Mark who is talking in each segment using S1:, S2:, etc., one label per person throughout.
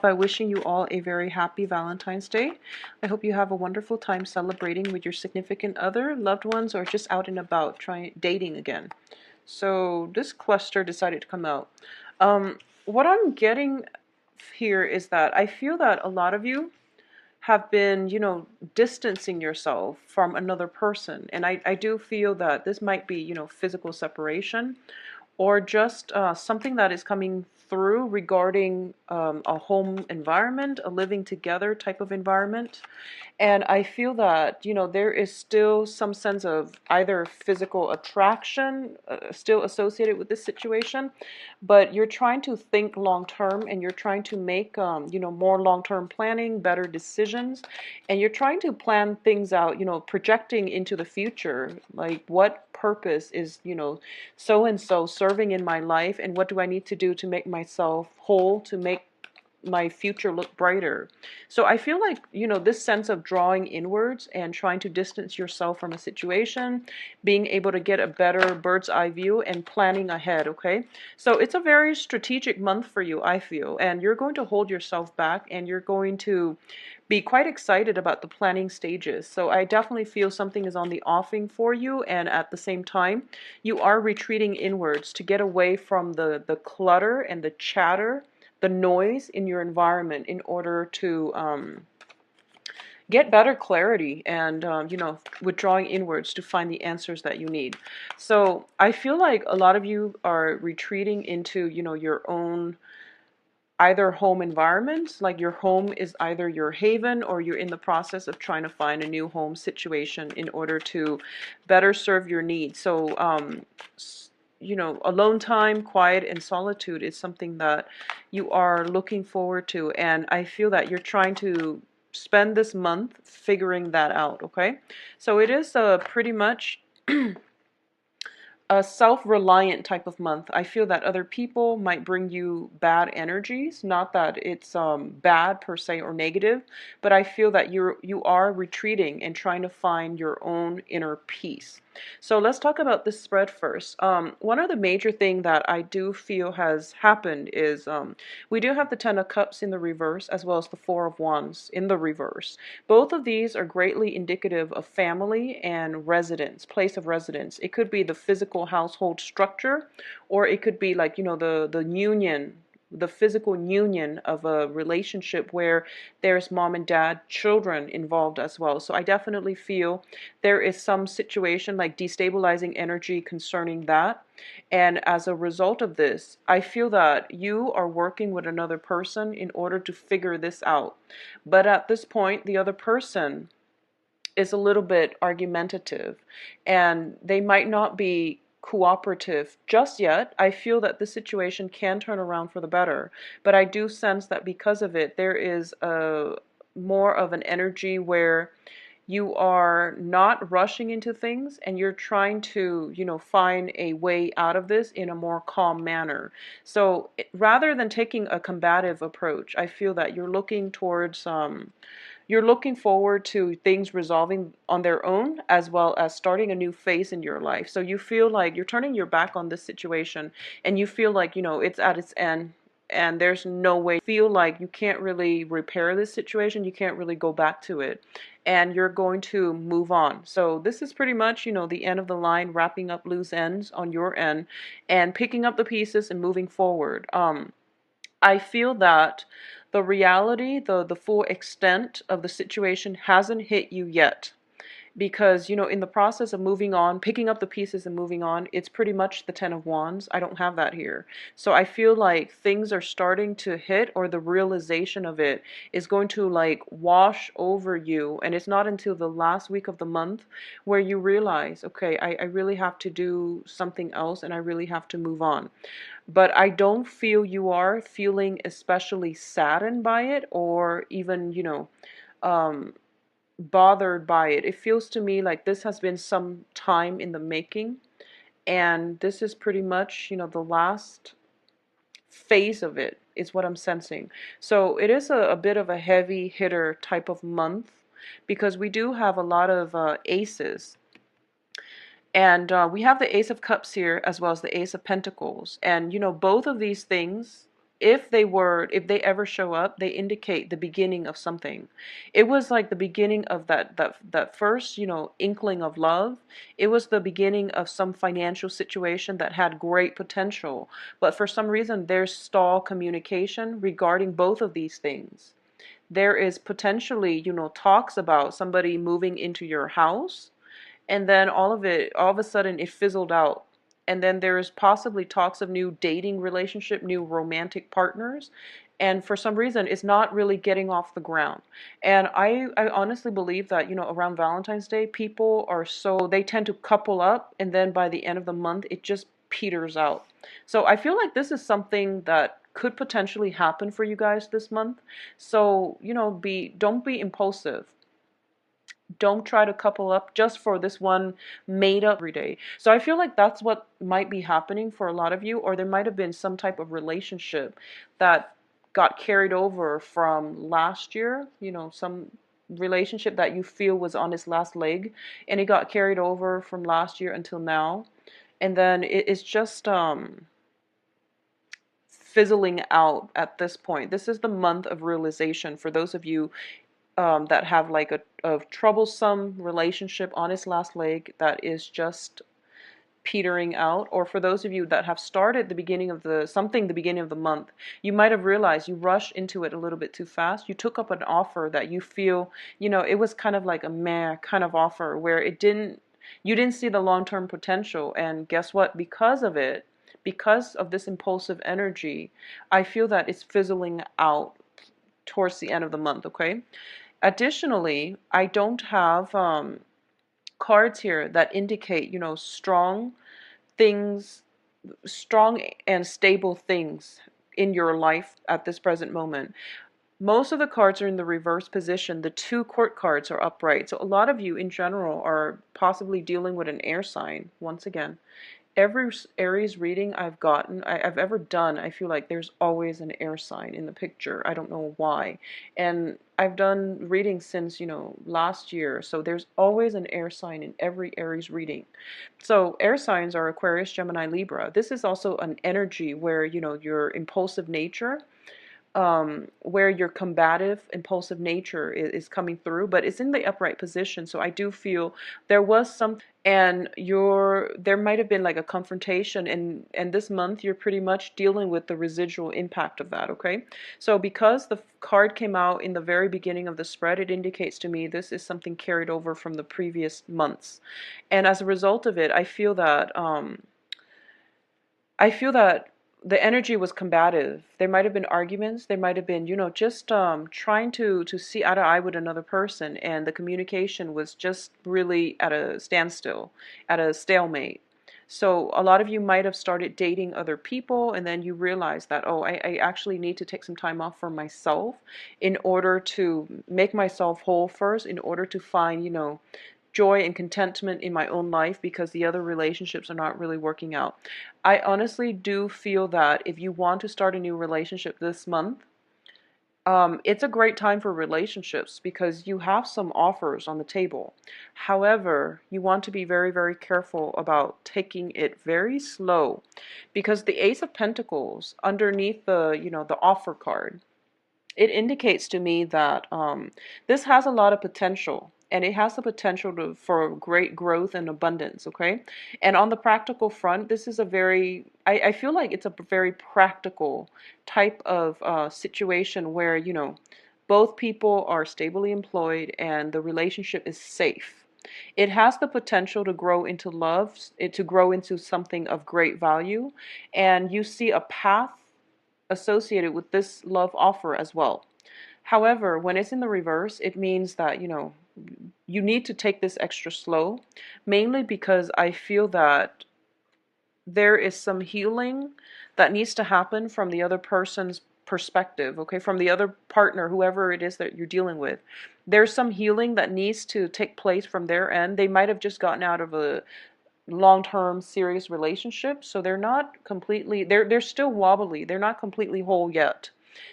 S1: by wishing you all a very happy Valentine's Day. I hope you have a wonderful time celebrating with your significant other, loved ones, or just out and about trying dating again. So this cluster decided to come out. What I'm getting here is that I feel that a lot of you have been, distancing yourself from another person. And I do feel that this might be, physical separation or just something that is coming through regarding a home environment, a living together type of environment. And I feel that, there is still some sense of either physical attraction still associated with this situation, but you're trying to think long term and you're trying to make, more long term planning, better decisions, and you're trying to plan things out, projecting into the future, like what purpose is, so and so serving in my life, and what do I need to do to make myself whole, to make my future look brighter. So I feel like, this sense of drawing inwards and trying to distance yourself from a situation, being able to get a better bird's eye view and planning ahead, okay? So it's a very strategic month for you, I feel, and you're going to hold yourself back and you're going to be quite excited about the planning stages. So I definitely feel something is on the offing for you, and at the same time, you are retreating inwards to get away from the clutter and the chatter, the noise in your environment in order to get better clarity and, withdrawing inwards to find the answers that you need. So I feel like a lot of you are retreating into, your own either home environment, like your home is either your haven or you're in the process of trying to find a new home situation in order to better serve your needs. So, alone time, quiet, and solitude is something that you are looking forward to. And I feel that you're trying to spend this month figuring that out, okay? So it is pretty much a self-reliant type of month. I feel that other people might bring you bad energies, not that it's bad per se or negative, but I feel that you are retreating and trying to find your own inner peace. So let's talk about this spread first. One of the major thing that I do feel has happened is we do have the Ten of Cups in the reverse as well as the Four of Wands in the reverse. Both of these are greatly indicative of family and residence, place of residence. It could be the physical household structure, or it could be like, the union, the physical union of a relationship where there's mom and dad, children involved as well. So I definitely feel there is some situation like destabilizing energy concerning that. And as a result of this, I feel that you are working with another person in order to figure this out. But at this point, the other person is a little bit argumentative and they might not be cooperative just yet. I feel that the situation can turn around for the better, but I do sense that because of it, there is a more of an energy where you are not rushing into things and you're trying to, find a way out of this in a more calm manner. So rather than taking a combative approach, I feel that you're looking towards you're looking forward to things resolving on their own as well as starting a new phase in your life. So you feel like you're turning your back on this situation and you feel like, it's at its end and there's no way. You feel like you can't really repair this situation. You can't really go back to it and you're going to move on. So this is pretty much, the end of the line, wrapping up loose ends on your end and picking up the pieces and moving forward. I feel that the reality, the full extent of the situation hasn't hit you yet. Because, in the process of moving on, picking up the pieces and moving on, it's pretty much the Ten of Wands. I don't have that here. So I feel like things are starting to hit, or the realization of it is going to like wash over you. And it's not until the last week of the month where you realize, okay, I really have to do something else and I really have to move on. But I don't feel you are feeling especially saddened by it or even, bothered by it. It feels to me like this has been some time in the making, and this is pretty much, the last phase of it is what I'm sensing. So it is a bit of a heavy hitter type of month because we do have a lot of aces. And we have the Ace of Cups here as well as the Ace of Pentacles. And, both of these things if they ever show up, they indicate the beginning of something. It was like the beginning of that first, inkling of love. It was the beginning of some financial situation that had great potential, but for some reason there's stall communication regarding both of these things. There is potentially, talks about somebody moving into your house, and then all of a sudden it fizzled out. And then there's possibly talks of new dating relationship, new romantic partners, and for some reason it's not really getting off the ground. And I honestly believe that, around Valentine's Day, people are so, they tend to couple up, and then by the end of the month it just peters out. So I feel like this is something that could potentially happen for you guys this month. So, be don't be impulsive. Don't try to couple up just for this one made up every day. So I feel like that's what might be happening for a lot of you, or there might have been some type of relationship that got carried over from last year, some relationship that you feel was on its last leg, and it got carried over from last year until now. And then it's just fizzling out at this point. This is the month of realization for those of you that have like a troublesome relationship on its last leg that is just petering out, or for those of you that have started the beginning of the month, you might have realized you rushed into it a little bit too fast. You took up an offer that you feel, it was kind of like a meh kind of offer where you didn't see the long-term potential, and guess what? Because of this impulsive energy, I feel that it's fizzling out towards the end of the month, okay? Additionally, I don't have cards here that indicate, things, strong and stable things in your life at this present moment. Most of the cards are in the reverse position. The two court cards are upright. So a lot of you in general are possibly dealing with an air sign, once again. Every Aries reading I've ever done, I feel like there's always an air sign in the picture. I don't know why. And I've done readings since, last year. So there's always an air sign in every Aries reading. So air signs are Aquarius, Gemini, Libra. This is also an energy where, your impulsive nature, where your combative, impulsive nature is coming through, but it's in the upright position. So I do feel there was some, and there might have been like a confrontation, and this month you're pretty much dealing with the residual impact of that, okay? So because the card came out in the very beginning of the spread, it indicates to me this is something carried over from the previous months. And as a result of it, I feel that the energy was combative. There might have been arguments. There might have been, just trying to see eye to eye with another person, and the communication was just really at a standstill, at a stalemate. So a lot of you might have started dating other people, and then you realize that, oh, I actually need to take some time off for myself in order to make myself whole first, in order to find, joy and contentment in my own life, because the other relationships are not really working out. I honestly do feel that if you want to start a new relationship this month, it's a great time for relationships because you have some offers on the table. However, you want to be very, very careful about taking it very slow, because the Ace of Pentacles underneath the offer card, it indicates to me that this has a lot of potential, and it has the potential for great growth and abundance, okay? And on the practical front, this is I feel like it's a very practical type of situation where, both people are stably employed and the relationship is safe. It has the potential to grow into love, to grow into something of great value, and you see a path associated with this love offer as well. However, when it's in the reverse, it means that, you need to take this extra slow, mainly because I feel that there is some healing that needs to happen from the other person's perspective, okay? From the other partner, whoever it is that you're dealing with. There's some healing that needs to take place from their end. They might have just gotten out of a long-term serious relationship, so they're not completely, they're still wobbly, they're not completely whole yet.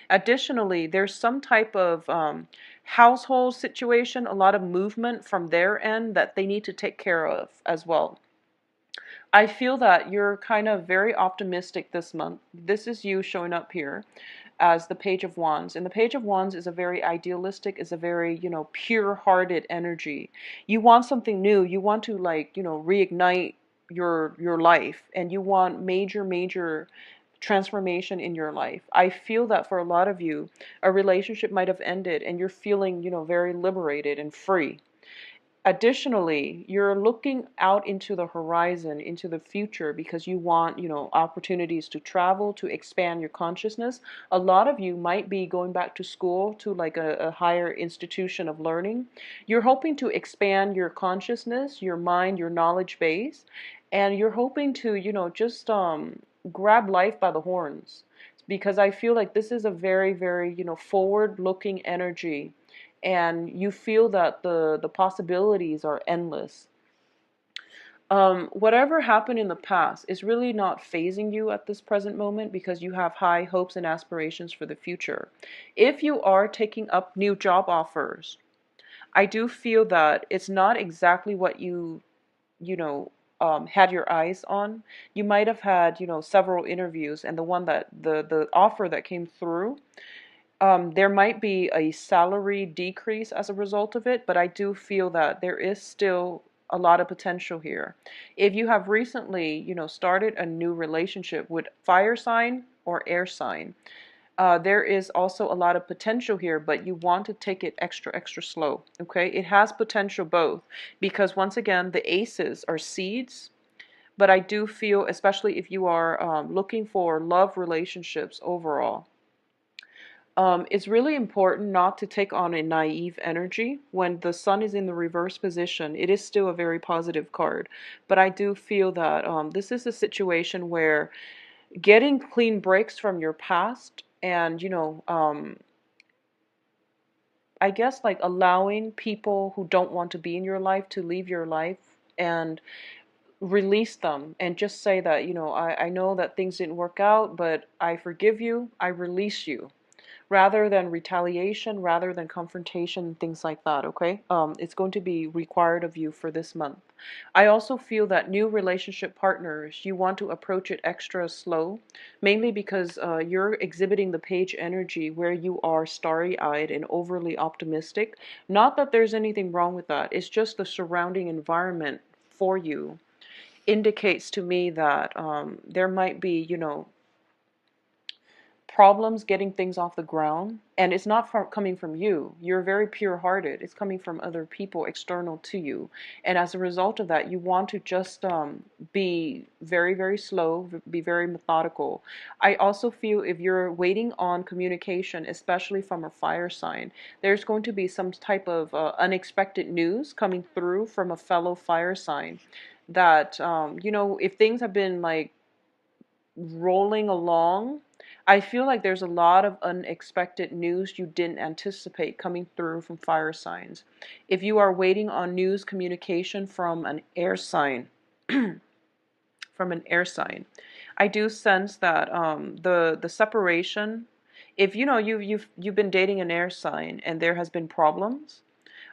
S1: Additionally, there's some type of household situation, a lot of movement from their end that they need to take care of as well. I feel that you're kind of very optimistic this month. This is you showing up here as the Page of Wands. And the Page of Wands is a very idealistic, is a very, pure-hearted energy. You want something new. You want to like, reignite your life, and you want major, major transformation in your life. I feel that for a lot of you, a relationship might have ended and you're feeling, very liberated and free. Additionally, you're looking out into the horizon, into the future, because you want, opportunities to travel, to expand your consciousness. A lot of you might be going back to school, to like a higher institution of learning. You're hoping to expand your consciousness, your mind, your knowledge base, and you're hoping to, just grab life by the horns. Because I feel like this is a very, very, forward-looking energy, and you feel that the possibilities are endless. Whatever happened in the past is really not phasing you at this present moment, because you have high hopes and aspirations for the future. If you are taking up new job offers, I do feel that it's not exactly what you know, had your eyes on. You might have had, several interviews, and the one that the offer that came through, there might be a salary decrease as a result of it, but I do feel that there is still a lot of potential here. If you have recently, started a new relationship with fire sign or air sign, there is also a lot of potential here, but you want to take it extra, extra slow. Okay, it has potential both, because once again, the aces are seeds. But I do feel, especially if you are looking for love relationships overall, it's really important not to take on a naive energy. When the sun is in the reverse position, it is still a very positive card. But I do feel that this is a situation where getting clean breaks from your past, and, I guess like allowing people who don't want to be in your life to leave your life, and release them, and just say that, I know that things didn't work out, but I forgive you, I release you, rather than retaliation, rather than confrontation, things like that, okay? It's going to be required of you for this month. I also feel that new relationship partners, you want to approach it extra slow, mainly because you're exhibiting the page energy where you are starry-eyed and overly optimistic. Not that there's anything wrong with that, it's just the surrounding environment for you indicates to me that there might be, problems getting things off the ground, and it's not coming from you. You're very pure-hearted. It's coming from other people external to you, and as a result of that, you want to just be very, very slow, be very methodical. I also feel if you're waiting on communication, especially from a fire sign, there's going to be some type of unexpected news coming through from a fellow fire sign, that if things have been like rolling along, I feel like there's a lot of unexpected news you didn't anticipate coming through from fire signs. If you are waiting on news communication from an air sign, from an air sign, I do sense that the separation. If you've been dating an air sign and there has been problems,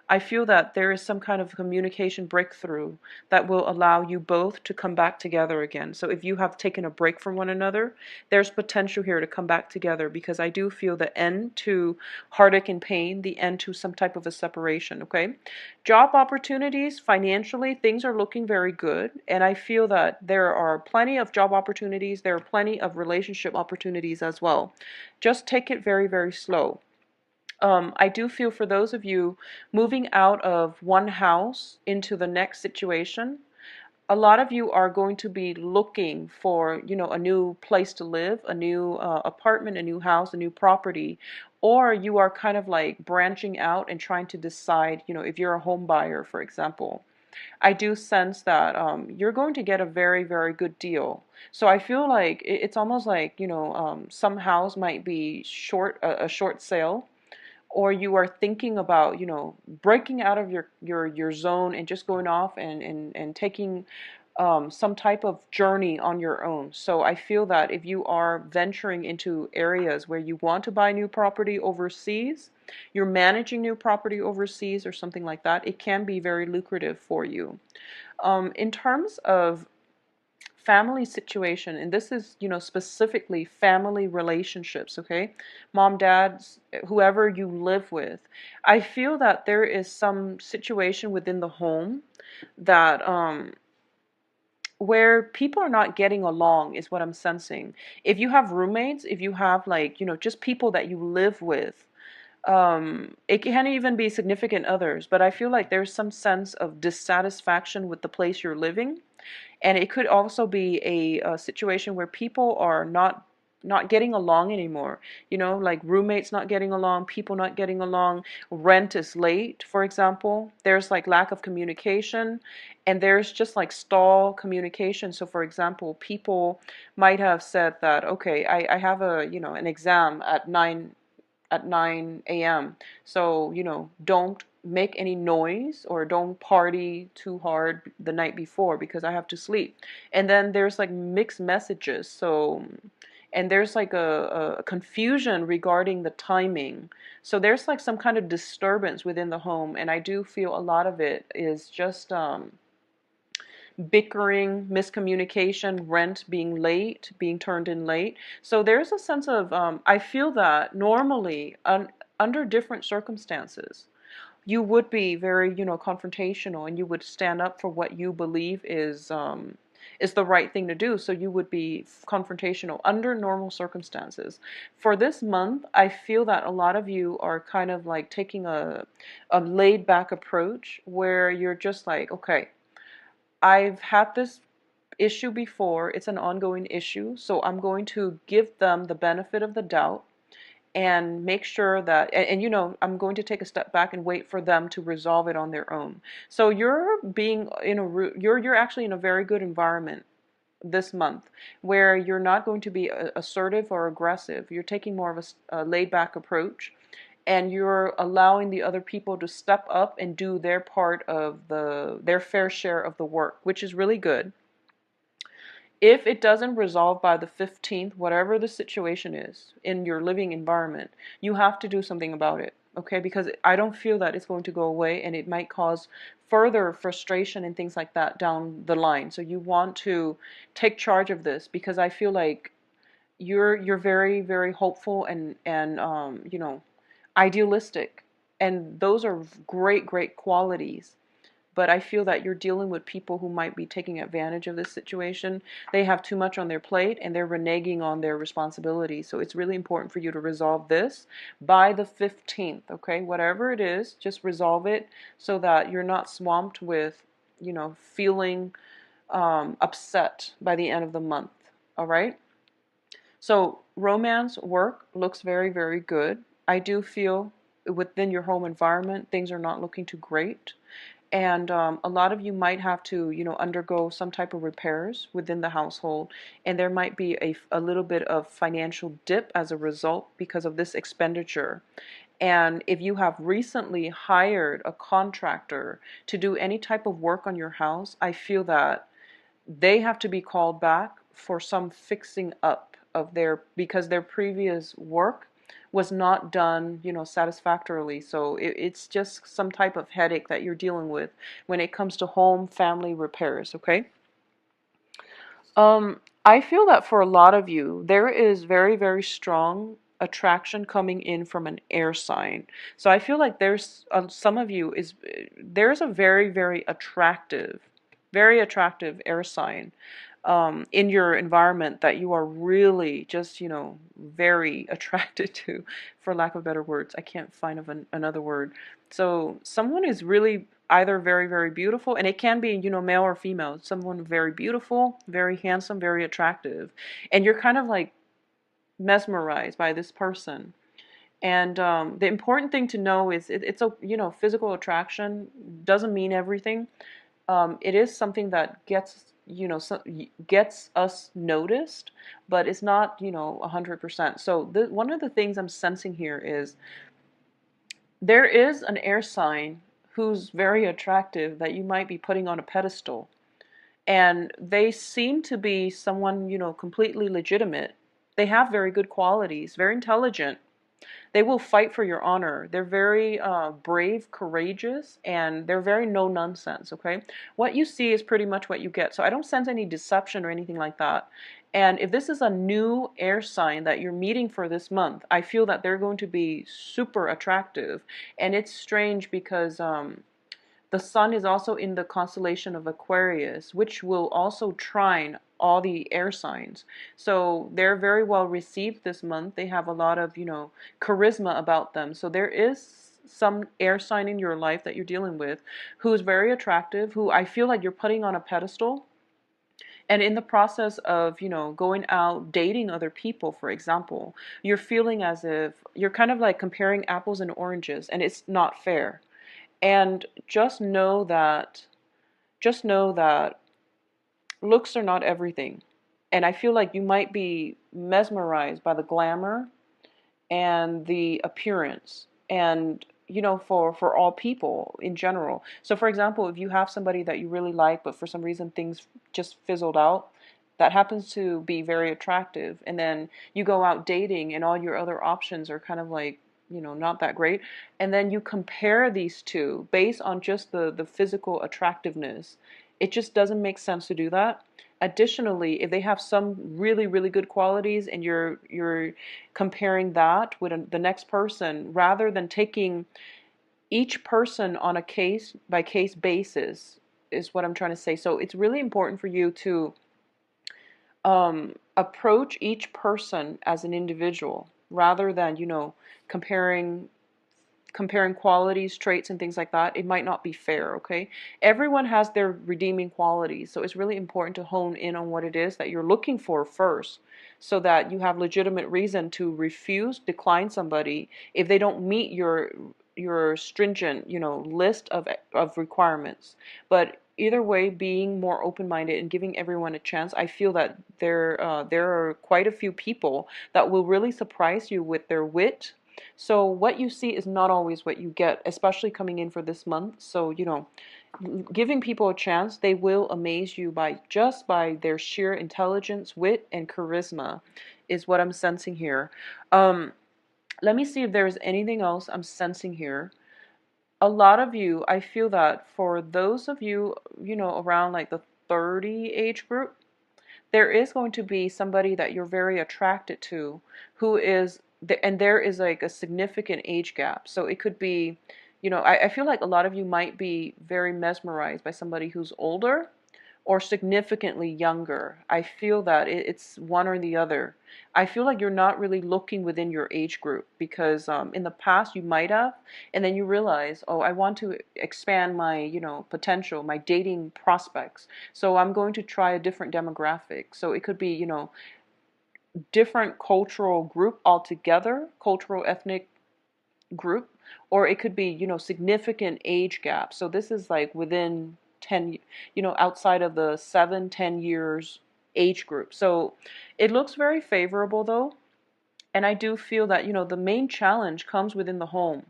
S1: I feel that there is some kind of communication breakthrough that will allow you both to come back together again. So if you have taken a break from one another, there's potential here to come back together, because I do feel the end to heartache and pain, the end to some type of a separation, okay? Job opportunities, financially, things are looking very good, and I feel that there are plenty of job opportunities, there are plenty of relationship opportunities as well. Just take it very, very slow. I do feel for those of you moving out of one house into the next situation, a lot of you are going to be looking for, a new place to live, a new apartment, a new house, a new property, or you are kind of like branching out and trying to decide, if you're a home buyer, for example. I do sense that you're going to get a very, very good deal. So I feel like it's almost like, some house might be a short sale, or you are thinking about, breaking out of your zone and just going off and taking some type of journey on your own. So I feel that if you are venturing into areas where you want to buy new property overseas, you're managing new property overseas or something like that, it can be very lucrative for you. In terms of family situation, and this is, specifically family relationships, okay? Mom, dads, whoever you live with. I feel that there is some situation within the home that where people are not getting along is what I'm sensing. If you have roommates, if you have like, just people that you live with, it can even be significant others, but I feel like there's some sense of dissatisfaction with the place you're living. And it could also be a situation where people are not getting along anymore. Like roommates not getting along, people not getting along, rent is late, for example. There's like lack of communication, and there's just like stall communication. So for example, people might have said that, okay, I have an exam at 9 a.m. So, don't make any noise or don't party too hard the night before because I have to sleep. And then there's like mixed messages. So, and there's like a confusion regarding the timing. So there's like some kind of disturbance within the home. And I do feel a lot of it is just, bickering, miscommunication, rent being late, being turned in late. So there's a sense of, I feel that normally, under different circumstances, you would be very, confrontational, and you would stand up for what you believe is the right thing to do. So you would be confrontational under normal circumstances. For this month, I feel that a lot of you are kind of like taking a laid back approach where you're just like, okay, I've had this issue before. It's an ongoing issue. So I'm going to give them the benefit of the doubt and make sure that, I'm going to take a step back and wait for them to resolve it on their own. So you're being in you're actually in a very good environment this month where you're not going to be assertive or aggressive. You're taking more of a laid back approach, and you're allowing the other people to step up and do their part of their fair share of the work, which is really good. If it doesn't resolve by the 15th, whatever the situation is in your living environment, you have to do something about it, okay? Because I don't feel that it's going to go away, and it might cause further frustration and things like that down the line. So you want to take charge of this, because I feel like you're very, very hopeful and idealistic, and those are great, great qualities. But I feel that you're dealing with people who might be taking advantage of this situation. They have too much on their plate, and they're reneging on their responsibilities. So it's really important for you to resolve this by the 15th, okay? Whatever it is, just resolve it so that you're not swamped with, feeling upset by the end of the month, all right? So romance work looks very, very good. I do feel within your home environment, things are not looking too great. And a lot of you might have to, undergo some type of repairs within the household. And there might be a little bit of financial dip as a result because of this expenditure. And if you have recently hired a contractor to do any type of work on your house, I feel that they have to be called back for some fixing up of because their previous work was not done, satisfactorily. So it's just some type of headache that you're dealing with when it comes to home family repairs, okay? I feel that for a lot of you, there is very, very strong attraction coming in from an air sign. So I feel like some of you there's a very, very attractive air sign in your environment that you are really just, very attracted to, for lack of better words. I can't find another word. So someone is really either very, very beautiful, and it can be, male or female, someone very beautiful, very handsome, very attractive, and you're kind of like mesmerized by this person. And the important thing to know is it's a, physical attraction doesn't mean everything. It is something that gets us noticed, but it's not 100%. So one of the things I'm sensing here is there is an air sign who's very attractive that you might be putting on a pedestal, and they seem to be someone completely legitimate. They have very good qualities, very intelligent, They will fight for your honor. They're very brave, courageous, and they're very no nonsense, okay? What you see is pretty much what you get. So I don't sense any deception or anything like that. And if this is a new air sign that you're meeting for this month, I feel that they're going to be super attractive. And it's strange because the sun is also in the constellation of Aquarius, which will also trine all the air signs. So they're very well received this month. They have a lot of, charisma about them. So there is some air sign in your life that you're dealing with who's very attractive, who I feel like you're putting on a pedestal. And in the process of, going out, dating other people, for example, you're feeling as if you're kind of like comparing apples and oranges, and it's not fair. And just know that looks are not everything. And I feel like you might be mesmerized by the glamour and the appearance, and for all people in general. So for example, if you have somebody that you really like but for some reason things just fizzled out, that happens to be very attractive, and then you go out dating and all your other options are kind of like, not that great, and then you compare these two based on just the physical attractiveness, it just doesn't make sense to do that. Additionally, if they have some really really good qualities and you're comparing that with the next person, rather than taking each person on a case by case basis, is what I'm trying to say. So it's really important for you to approach each person as an individual, rather than comparing qualities, traits, and things like that. It might not be fair, okay? Everyone has their redeeming qualities, so it's really important to hone in on what it is that you're looking for first, so that you have legitimate reason to decline somebody if they don't meet your stringent, list of requirements. But either way, being more open-minded and giving everyone a chance, I feel that there are quite a few people that will really surprise you with their wit. So what you see is not always what you get, especially coming in for this month. So, giving people a chance, they will amaze you by their sheer intelligence, wit, and charisma, is what I'm sensing here. Let me see if there's anything else I'm sensing here. A lot of you, I feel that for those of you, around like the 30 age group, there is going to be somebody that you're very attracted to who is, and there is like a significant age gap. So it could be, I feel like a lot of you might be very mesmerized by somebody who's older or significantly younger. I feel that it's one or the other. I feel like you're not really looking within your age group, because in the past you might have, and then you realize, oh, I want to expand my, potential, my dating prospects. So I'm going to try a different demographic. So it could be, different cultural group altogether, cultural ethnic group, or it could be, significant age gap. So this is like within 10, outside of the 7-10 years age group. So it looks very favorable though. And I do feel that, the main challenge comes within the home.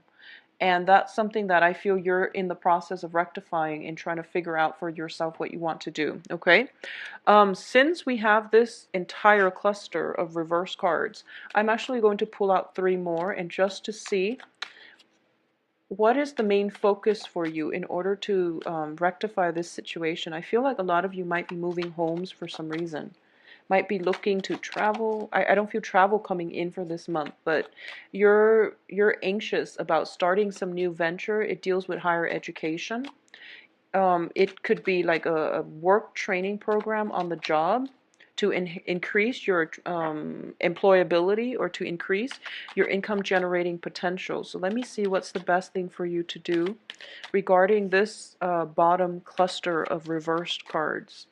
S1: And that's something that I feel you're in the process of rectifying and trying to figure out for yourself what you want to do, okay? Since we have this entire cluster of reverse cards, I'm actually going to pull out 3 more, and just to see what is the main focus for you in order to rectify this situation. I feel like a lot of you might be moving homes for some reason. Might be looking to travel. I don't feel travel coming in for this month, but you're anxious about starting some new venture. It deals with higher education. It could be like a work training program on the job to increase your employability, or to increase your income generating potential. So let me see what's the best thing for you to do regarding this bottom cluster of reversed cards.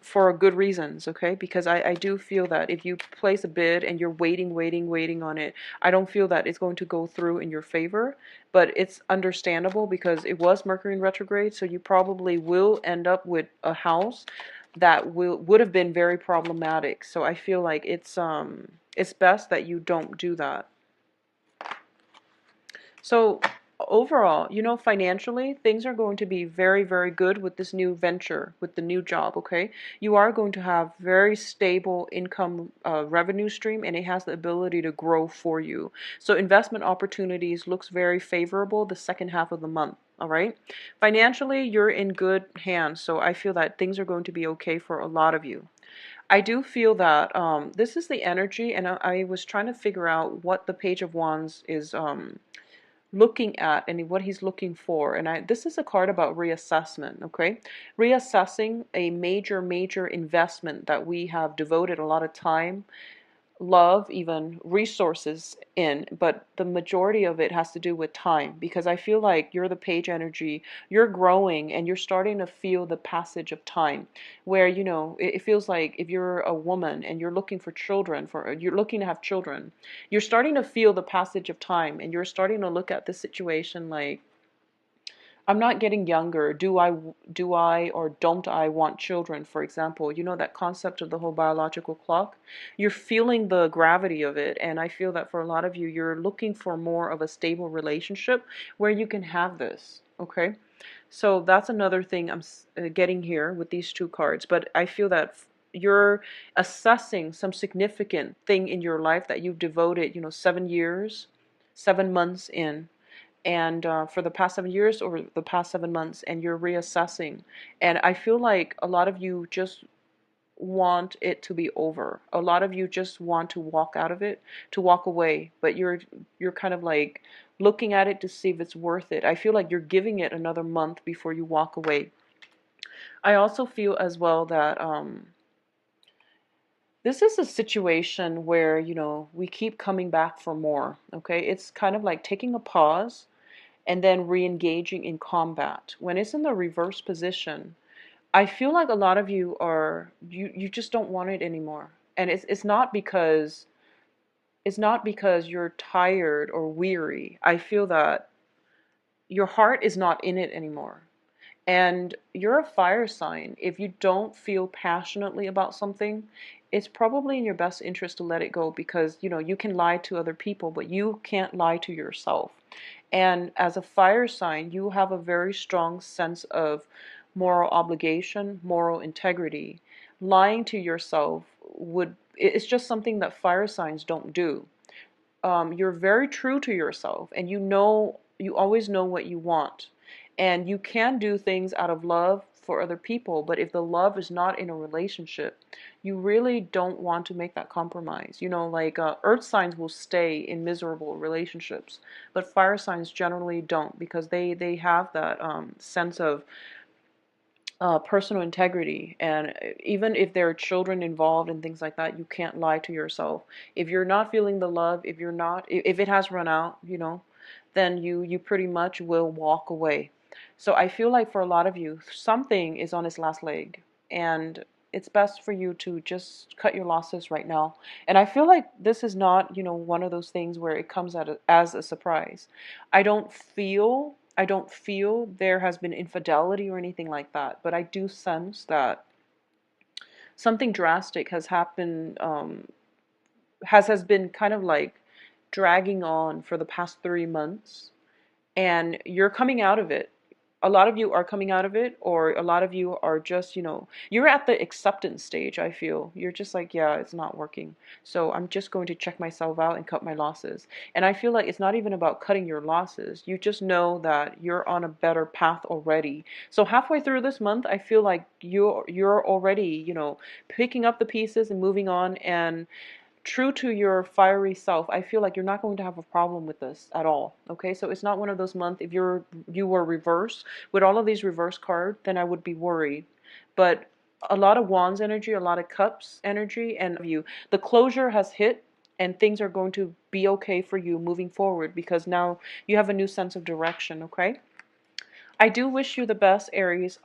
S1: For good reasons, okay? Because I do feel that if you place a bid and you're waiting on it, I don't feel that it's going to go through in your favor. But it's understandable because it was Mercury in retrograde, so you probably will end up with a house that would have been very problematic. So I feel like it's best that you don't do that. So overall, financially, things are going to be very, very good with this new venture, with the new job, okay? You are going to have very stable income revenue stream, and it has the ability to grow for you. So investment opportunities looks very favorable the second half of the month. All right. Financially, you're in good hands. So I feel that things are going to be okay for a lot of you. I do feel that this is the energy, and I was trying to figure out what the Page of Wands is looking at and what he's looking for. And this is a card about reassessment, okay? Reassessing a major investment that we have devoted a lot of time, love, even resources in, but the majority of it has to do with time, because I feel like you're the page energy, you're growing and you're starting to feel the passage of time, where it feels like if you're a woman and you're looking for children, you're looking to have children, you're starting to feel the passage of time, and you're starting to look at the situation like, I'm not getting younger. Do I or don't I want children, for example? That concept of the whole biological clock. You're feeling the gravity of it, and I feel that for a lot of you, you're looking for more of a stable relationship where you can have this, okay? So that's another thing I'm getting here with these two cards, but I feel that you're assessing some significant thing in your life that you've devoted, 7 years, 7 months in, and for the past 7 years or the past 7 months, and you're reassessing. And I feel like a lot of you just want it to be over. A lot of you just want to walk out of it, to walk away, but you're kind of like looking at it to see if it's worth it. I feel like you're giving it another month before you walk away. I also feel as well that this is a situation where, we keep coming back for more, okay? It's kind of like taking a pause and then re-engaging in combat. When it's in the reverse position, I feel like a lot of you are you just don't want it anymore. And it's not because you're tired or weary. I feel that your heart is not in it anymore. And you're a fire sign. If you don't feel passionately about something, it's probably in your best interest to let it go, because you can lie to other people, but you can't lie to yourself. And as a fire sign, you have a very strong sense of moral obligation, moral integrity. Lying to yourself it's just something that fire signs don't do. You're very true to yourself, and you always know what you want, and you can do things out of love for other people, but if the love is not in a relationship, you really don't want to make that compromise. Like earth signs will stay in miserable relationships, but fire signs generally don't, because they have that sense of personal integrity. And even if there are children involved and things like that, you can't lie to yourself. If you're not feeling the love, if it has run out, then you pretty much will walk away. So I feel like for a lot of you, something is on its last leg, and it's best for you to just cut your losses right now. And I feel like this is not, one of those things where it comes as a surprise. I don't feel there has been infidelity or anything like that, but I do sense that something drastic has happened, has been kind of like dragging on for the past 3 months, and you're coming out of it. A lot of you are coming out of it, or a lot of you are just, you're at the acceptance stage. I feel you're just like, yeah, it's not working, so I'm just going to check myself out and cut my losses. And I feel like it's not even about cutting your losses. You just know that you're on a better path already. So halfway through this month, I feel like you're already, picking up the pieces and moving on, and true to your fiery self. I feel like you're not going to have a problem with this at all. Okay, so it's not one of those months. If you were reverse with all of these reverse cards, then I would be worried. But a lot of wands energy, a lot of cups energy, and the closure has hit, and things are going to be okay for you moving forward, because now you have a new sense of direction. Okay, I do wish you the best, Aries.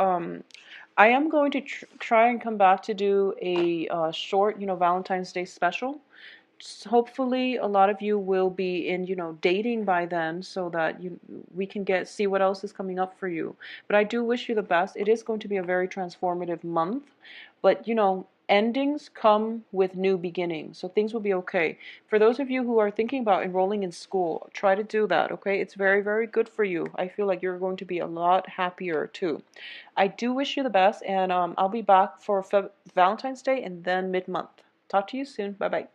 S1: I am going to try and come back to do a short, Valentine's Day special. Hopefully a lot of you will be in, dating by then, so that we can see what else is coming up for you. But I do wish you the best. It is going to be a very transformative month, but Endings come with new beginnings, so things will be okay. For those of you who are thinking about enrolling in school, try to do that, okay? It's very, very good for you. I feel like you're going to be a lot happier too. I do wish you the best, and I'll be back for Valentine's Day and then mid-month. Talk to you soon. Bye-bye.